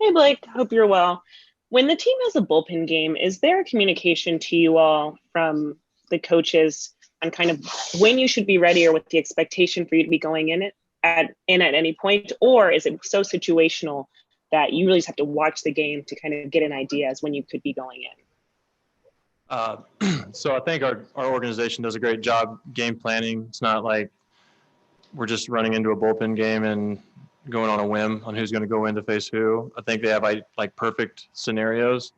Hey Blake, hope you're well. When the team has a bullpen game, is there a communication to you all from the coaches on kind of when you should be ready or with the expectation for you to be going in at any point? Or is it so situational that you really just have to watch the game to kind of get an idea as when you could be going in? Uh, so I think our organization does a great job game planning. It's not like we're just running into a bullpen game and going on a whim on who's going to go in to face who. I think they have like perfect scenarios,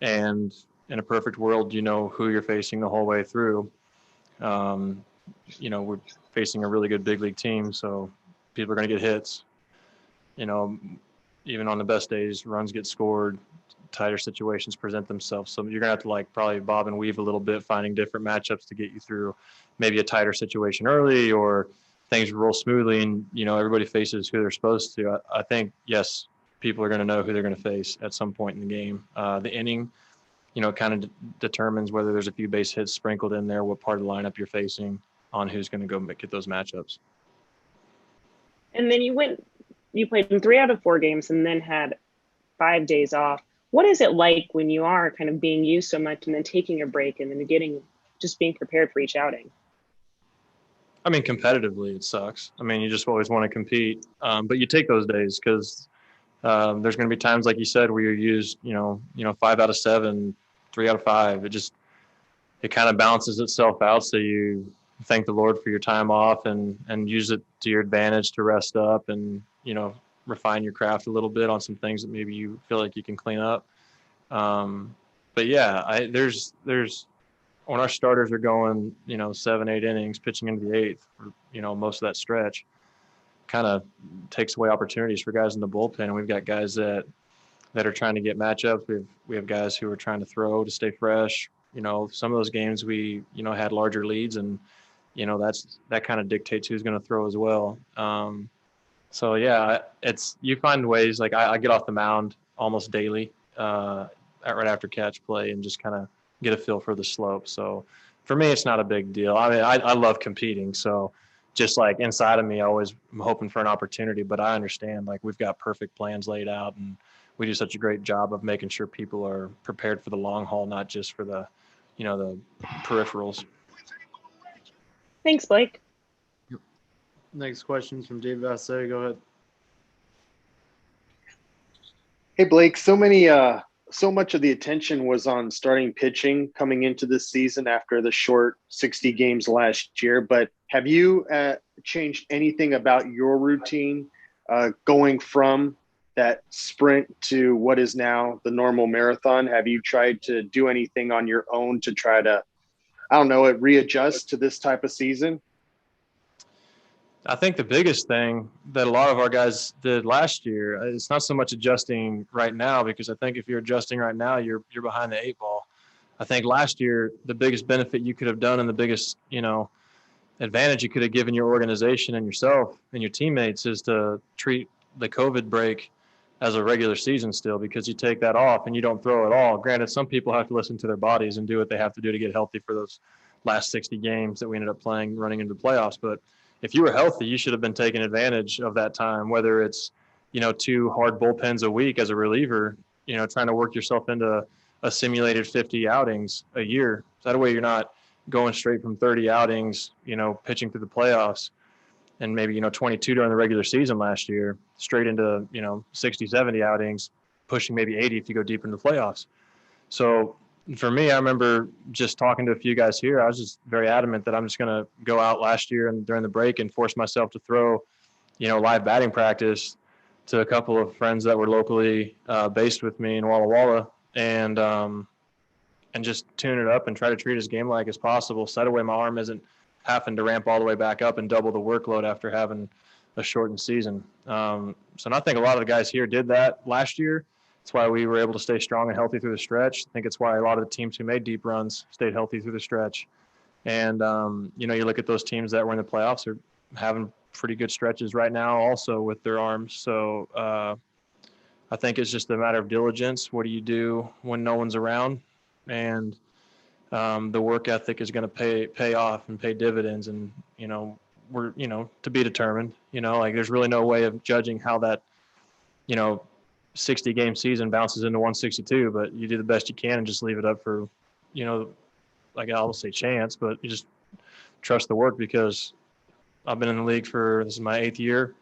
and in a perfect world, you know who you're facing the whole way through. Um, we're facing a really good big league team, so people are going to get hits. You know, even on the best days, runs get scored, tighter situations present themselves. So you're gonna have to like probably bob and weave a little bit, finding different matchups to get you through maybe a tighter situation early, or things roll smoothly and everybody faces who they're supposed to. I think yes, people are going to know who they're going to face at some point in the game. The inning, kind of determines whether there's a few base hits sprinkled in there, what part of the lineup you're facing, on who's going to go get those matchups. And then you played in 3 out of 4 games and then had 5 days off. What is it like when you are kind of being used so much and then taking a break and then just being prepared for each outing? I mean, competitively, it sucks. I mean, you just always want to compete, but you take those days because there's going to be times, like you said, where you're used, 5 out of 7, 3 out of 5. It kind of balances itself out. So you thank the Lord for your time off and use it to your advantage to rest up and refine your craft a little bit on some things that maybe you feel like you can clean up. But yeah, there's when our starters are going, 7, 8 innings, pitching into the eighth, for, most of that stretch, kind of takes away opportunities for guys in the bullpen. And we've got guys that are trying to get matchups. We have guys who are trying to throw to stay fresh. Some of those games we had larger leads, and that kind of dictates who's going to throw as well. So yeah, it's you find ways. Like I get off the mound almost daily, right after catch play, and just kind of get a feel for the slope. So for me, it's not a big deal. I mean, I love competing, so just like inside of me, I always am hoping for an opportunity. But I understand, like, we've got perfect plans laid out, and we do such a great job of making sure people are prepared for the long haul, not just for the peripherals. Thanks, Blake. Next question from Dave Vassay. Go ahead. Hey Blake, so much of the attention was on starting pitching coming into this season after the short 60 games last year. But have you changed anything about your routine going from that sprint to what is now the normal marathon? Have you tried to do anything on your own to try to, I don't know, readjust to this type of season? I think the biggest thing that a lot of our guys did last year, it's not so much adjusting right now, because I think if you're adjusting right now, you're behind the 8 ball. I think last year the biggest benefit you could have done, and the biggest advantage you could have given your organization and yourself and your teammates, is to treat the COVID break as a regular season still, because you take that off and you don't throw at all. Granted, some people have to listen to their bodies and do what they have to do to get healthy for those last 60 games that we ended up playing running into the playoffs. But if you were healthy, you should have been taking advantage of that time, whether it's, 2 hard bullpens a week as a reliever, trying to work yourself into a simulated 50 outings a year. So that way you're not going straight from 30 outings, pitching through the playoffs, and maybe, 22 during the regular season last year, straight into, 60, 70 outings, pushing maybe 80 if you go deep into the playoffs. So for me, I remember just talking to a few guys here. I was just very adamant that I'm just going to go out last year and during the break and force myself to throw, live batting practice to a couple of friends that were locally based with me in Walla Walla, and just tune it up and try to treat his game like as possible. So that way my arm isn't having to ramp all the way back up and double the workload after having a shortened season. So I think a lot of the guys here did that last year. That's why we were able to stay strong and healthy through the stretch. I think it's why a lot of the teams who made deep runs stayed healthy through the stretch. And, you look at those teams that were in the playoffs are having pretty good stretches right now also with their arms. So I think it's just a matter of diligence. What do you do when no one's around? And the work ethic is going to pay off and pay dividends. And, we're, to be determined, like there's really no way of judging how that, 60 game season bounces into 162, but you do the best you can and just leave it up for, like I will say chance, but you just trust the work, because I've been in the league this is my 8th year,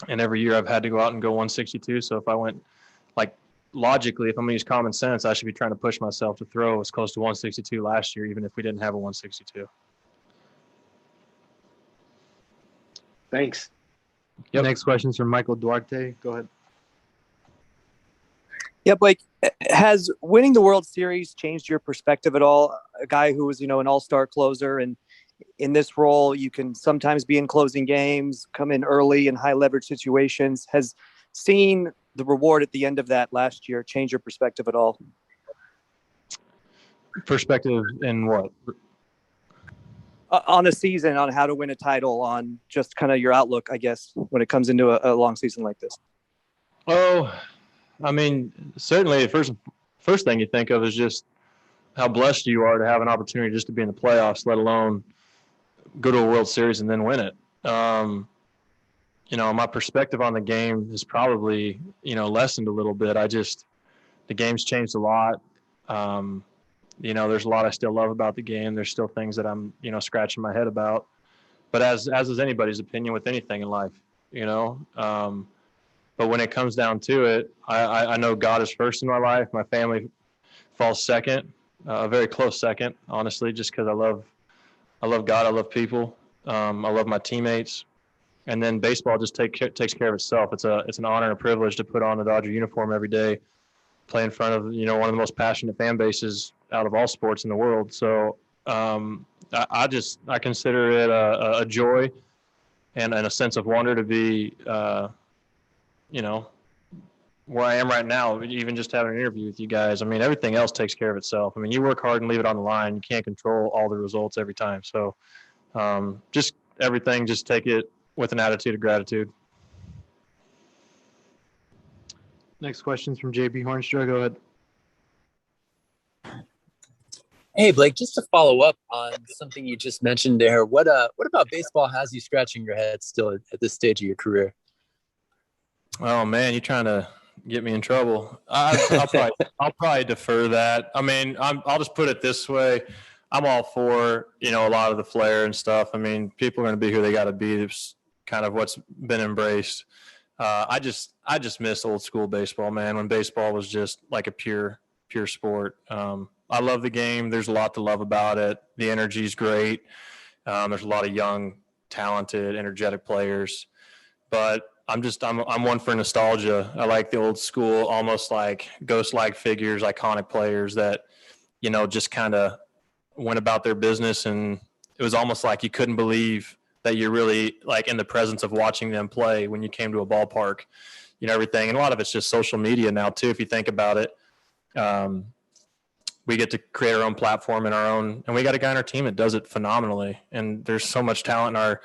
and every year I've had to go out and go 162. So if I went, like, logically, if I'm going to use common sense, I should be trying to push myself to throw as close to 162 last year, even if we didn't have a 162. Thanks. Yep. Next question is from Michael Duarte. Go ahead. Yeah, Blake, has winning the World Series changed your perspective at all? A guy who was, an all-star closer, and in this role, you can sometimes be in closing games, come in early in high leverage situations. Has seeing the reward at the end of that last year change your perspective at all? Perspective in what? On a season, on how to win a title, on just kind of your outlook, I guess, when it comes into a long season like this. Oh, I mean, certainly the first thing you think of is just how blessed you are to have an opportunity just to be in the playoffs, let alone go to a World Series and then win it. My perspective on the game has probably, lessened a little bit. The game's changed a lot. There's a lot I still love about the game. There's still things that I'm, scratching my head about. But as is anybody's opinion with anything in life, but when it comes down to it, I know God is first in my life. My family falls second, a very close second, honestly, just because I love God. I love people. I love my teammates. And then baseball just takes care of itself. It's an honor and a privilege to put on the Dodger uniform every day, play in front of, one of the most passionate fan bases out of all sports in the world. So I consider it a joy and a sense of wonder to be, where I am right now, even just having an interview with you guys. I mean, everything else takes care of itself. I mean, you work hard and leave it on the line. You can't control all the results every time. So just everything, just take it with an attitude of gratitude. Next question is from JB Hornstra. Go ahead. Hey, Blake, just to follow up on something you just mentioned there, what about baseball has you scratching your head still at this stage of your career? Oh man, you're trying to get me in trouble. I'll probably defer that. I mean, I'll just put it this way. I'm all for, a lot of the flair and stuff. I mean, people are going to be who they got to be. It's kind of what's been embraced. I just miss old school baseball, man, when baseball was just like a pure sport. I love the game. There's a lot to love about it. The energy's great. There's a lot of young, talented, energetic players. But I'm one for nostalgia. I like the old school, almost like ghost-like figures, iconic players that, just kind of went about their business, and it was almost like you couldn't believe that you're really like in the presence of watching them play when you came to a ballpark, everything. And a lot of it's just social media now too, if you think about it. We get to create our own platform and we got a guy on our team that does it phenomenally. And there's so much talent in our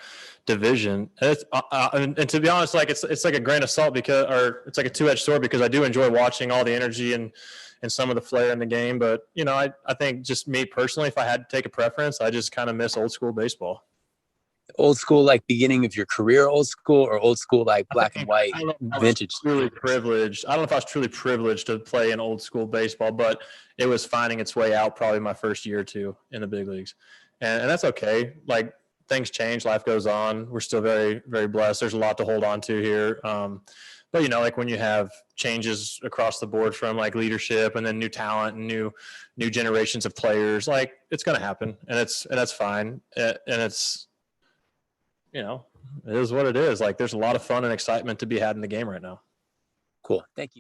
division. And to be honest, like it's like a grain of salt it's like a two-edged sword, because I do enjoy watching all the energy and some of the flair in the game. But, I think just me personally, if I had to take a preference, I just kind of miss old school baseball. Old school, like beginning of your career, old school, or old school, like black and white, vintage? Truly privileged. I don't know if I was truly privileged to play in old school baseball, but it was finding its way out probably my first year or two in the big leagues. And that's okay. Like, things change, life goes on. We're still very, very blessed. There's a lot to hold on to here. But, like when you have changes across the board from like leadership and then new talent and new generations of players, like it's going to happen, and that's fine. And it's, it is what it is. Like, there's a lot of fun and excitement to be had in the game right now. Cool. Thank you.